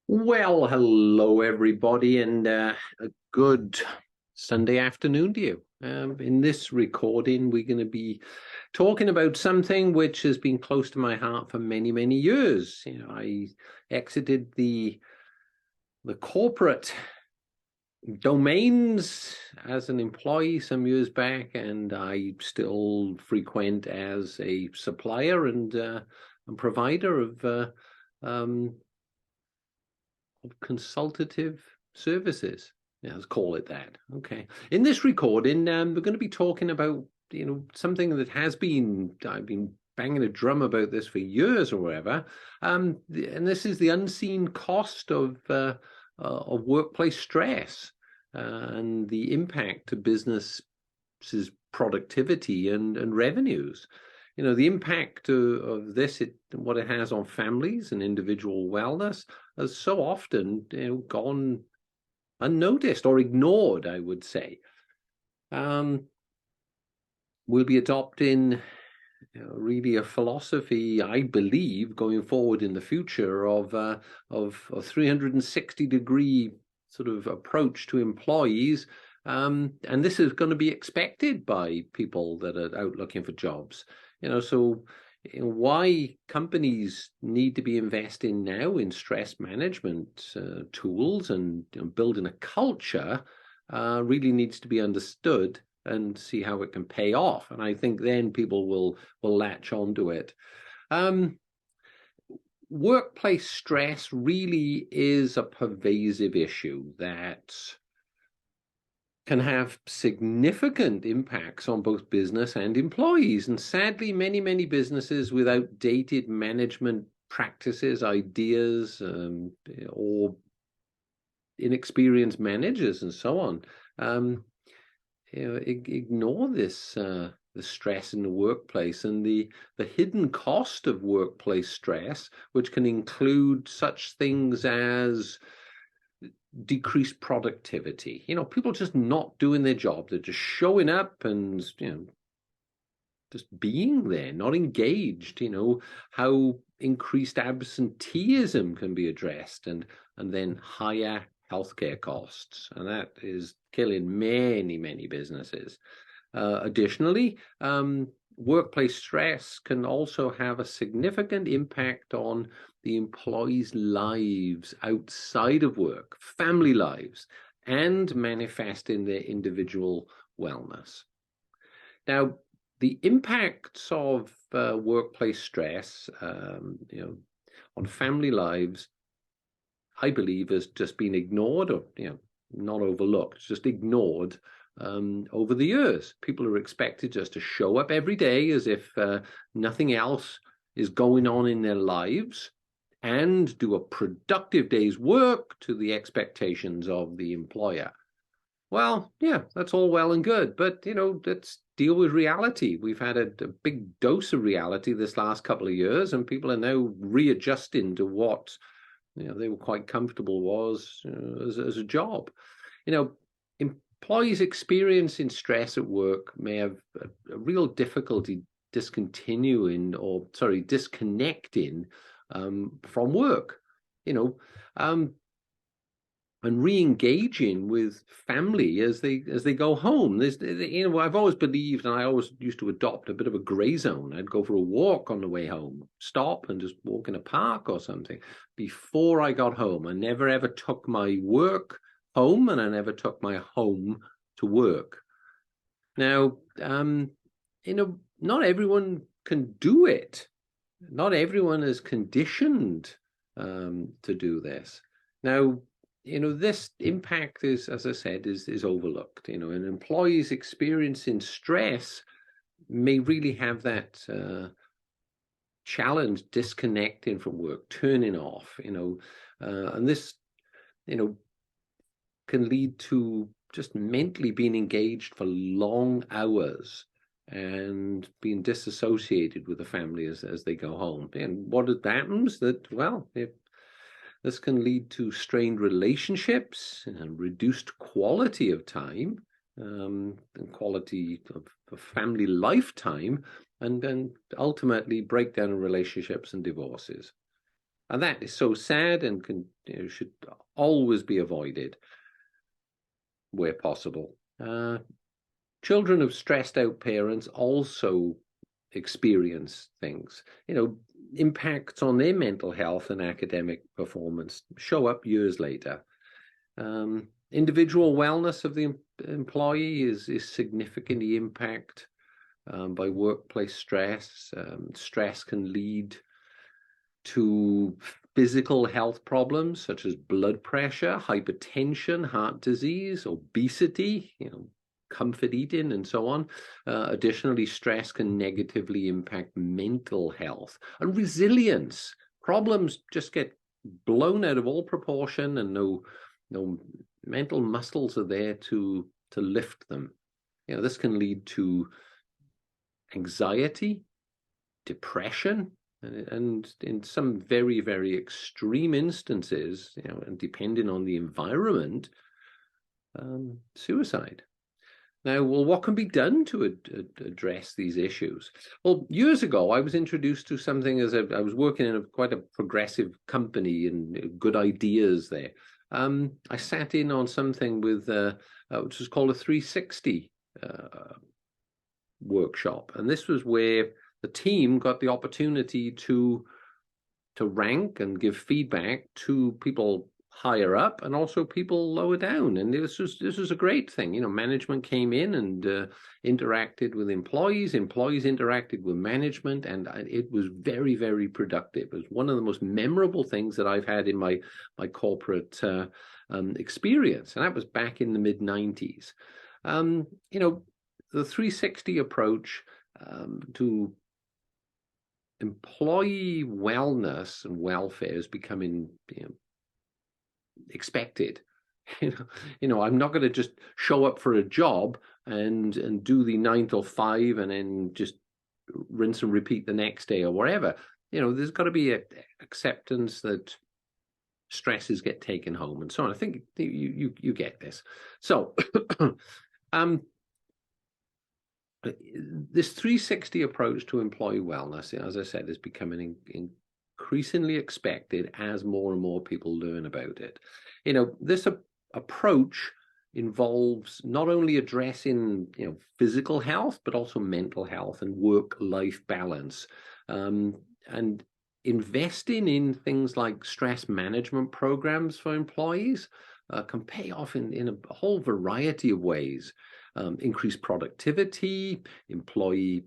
Well, hello everybody, and a good Sunday afternoon to you. In this recording, we're going to be talking about something which has been close to my heart for many, many years. I exited the corporate domains as an employee some years back, and I still frequent as a supplier and provider um, of consultative services. Yeah, let's call it that. Okay. In this recording, we're going to be talking about something that I've been banging a drum about this for years or whatever, and this is the unseen cost of workplace stress and the impact to business's productivity and revenues. The impact of this, what it has on families and individual wellness, has so often gone unnoticed or ignored, I would say. We'll be adopting really a philosophy, I believe, going forward in the future of a 360-degree sort of approach to employees. And this is going to be expected by people that are out looking for jobs. So why companies need to be investing now in stress management tools and building a culture really needs to be understood and see how it can pay off. And I think then people will latch onto it. Workplace stress really is a pervasive issue that can have significant impacts on both business and employees. And sadly, many, many businesses with outdated management practices, ideas, or inexperienced managers and so on, ignore this the stress in the workplace and the hidden cost of workplace stress, which can include such things as decreased productivity. People just not doing their job. They're just showing up and, just being there, not engaged. How increased absenteeism can be addressed, and then higher healthcare costs. And that is killing many, many businesses. Additionally, workplace stress can also have a significant impact on the employees' lives outside of work, family lives, and manifest in their individual wellness. Now, the impacts of workplace stress, on family lives, I believe, has just been ignored or, not overlooked, just ignored over the years. People are expected just to show up every day as if nothing else is going on in their lives and do a productive day's work to the expectations of the employer. Well, yeah, that's all well and good, but let's deal with reality. We've had a big dose of reality this last couple of years, and people are now readjusting to what they were quite comfortable was as a job. Employees experiencing stress at work may have a real difficulty disconnecting from work, and re-engaging with family as they go home. I've always believed, and I always used to adopt a bit of a gray zone. I'd go for a walk on the way home, stop and just walk in a park or something before I got home. I never ever took my work home, and I never took my home to work. Now, not everyone can do it. Not everyone is conditioned to do this. Now, this impact is, as I said, is overlooked. And employees experiencing stress may really have that challenge disconnecting from work, turning off. And this, can lead to just mentally being engaged for long hours and being disassociated with the family as they go home. And what happens that, well, this can lead to strained relationships and reduced quality of time, and quality of family lifetime, and then ultimately breakdown in relationships and divorces. And that is so sad and can should always be avoided where possible. Children of stressed out parents also experience things, impacts on their mental health and academic performance show up years later. Individual wellness of the employee is significantly impacted by workplace stress. Stress can lead to physical health problems such as blood pressure, hypertension, heart disease, obesity, comfort eating, and so on. Additionally, stress can negatively impact mental health and resilience. Problems just get blown out of all proportion, and no mental muscles are there to lift them. This can lead to anxiety, depression, and in some very, very extreme instances, and depending on the environment, suicide. Now, well, what can be done to address these issues? Well, years ago, I was introduced to something as I was working in quite a progressive company and good ideas there. I sat in on something with which was called a 360 workshop, and this was where the team got the opportunity to rank and give feedback to people higher up and also people lower down. And this was a great thing. Management came in and interacted with employees interacted with management, and it was very, very productive. It was one of the most memorable things that I've had in my corporate experience, and that was back in the mid-90s. The 360 approach to employee wellness and welfare is becoming expected. I'm not going to just show up for a job and do the 9 till 5 and then just rinse and repeat the next day or whatever. There's got to be a acceptance that stresses get taken home and so on. I think you get this. So this 360 approach to employee wellness, as I said, is becoming increasingly expected as more and more people learn about it. This approach involves not only addressing physical health, but also mental health and work-life balance, and investing in things like stress management programs for employees can pay off in a whole variety of ways. Increased productivity, employee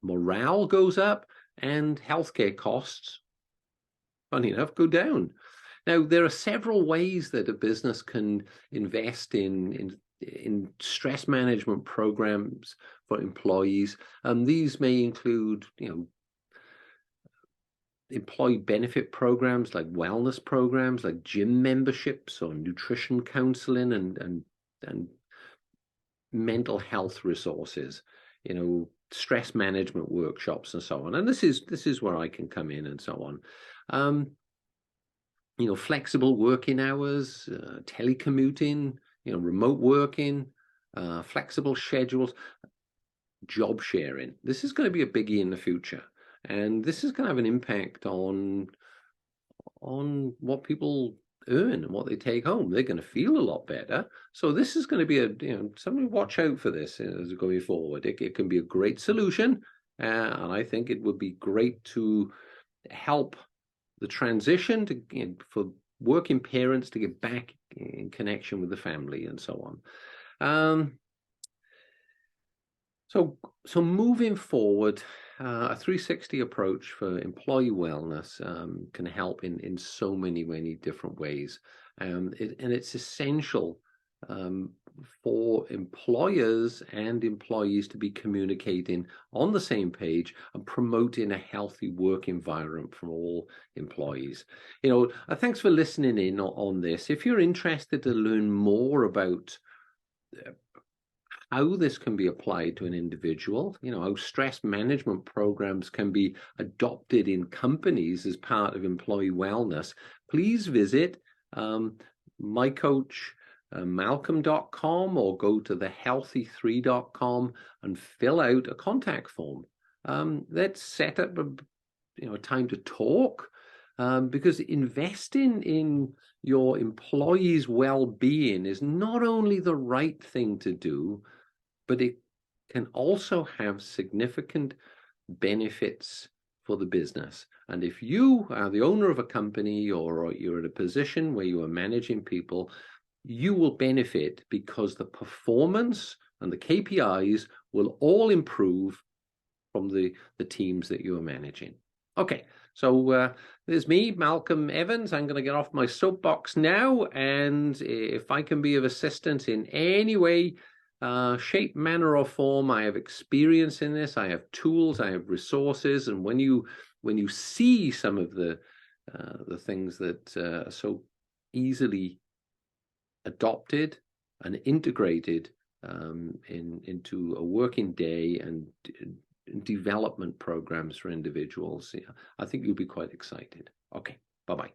morale goes up, and healthcare costs, funny enough, go down. Now, there are several ways that a business can invest in stress management programs for employees. These may include, employee benefit programs like wellness programs, like gym memberships or nutrition counseling and mental health resources, stress management workshops and so on. And this is where I can come in and so on. Flexible working hours, telecommuting, remote working, flexible schedules, job sharing. This is going to be a biggie in the future. And this is going to have an impact on what people earn and what they take home. They're going to feel a lot better. So this is going to be something to watch out for this as going forward. It can be a great solution. And I think it would be great to help the transition for working parents to get back in connection with the family and so on. So moving forward, a 360 approach for employee wellness can help in so many different ways. And it's essential for employers and employees to be communicating on the same page and promoting a healthy work environment for all employees. Thanks for listening in on this. If you're interested to learn more about how this can be applied to an individual, how stress management programs can be adopted in companies as part of employee wellness, please visit mycoachmalcolm.com or go to thehealthy3.com and fill out a contact form. Let's set up a time to talk. because investing in your employees' well-being is not only the right thing to do, but it can also have significant benefits for the business. And if you are the owner of a company or you're in a position where you are managing people, you will benefit because the performance and the KPIs will all improve from the teams that you are managing. Okay, so there's me, Malcolm Evans. I'm going to get off my soapbox now, and if I can be of assistance in any way, shape, manner, or form, I have experience in this. I have tools, I have resources, and when you see some of the things that are so easily adopted and integrated into a working day and development programs for individuals, I think you'll be quite excited. Okay, bye-bye.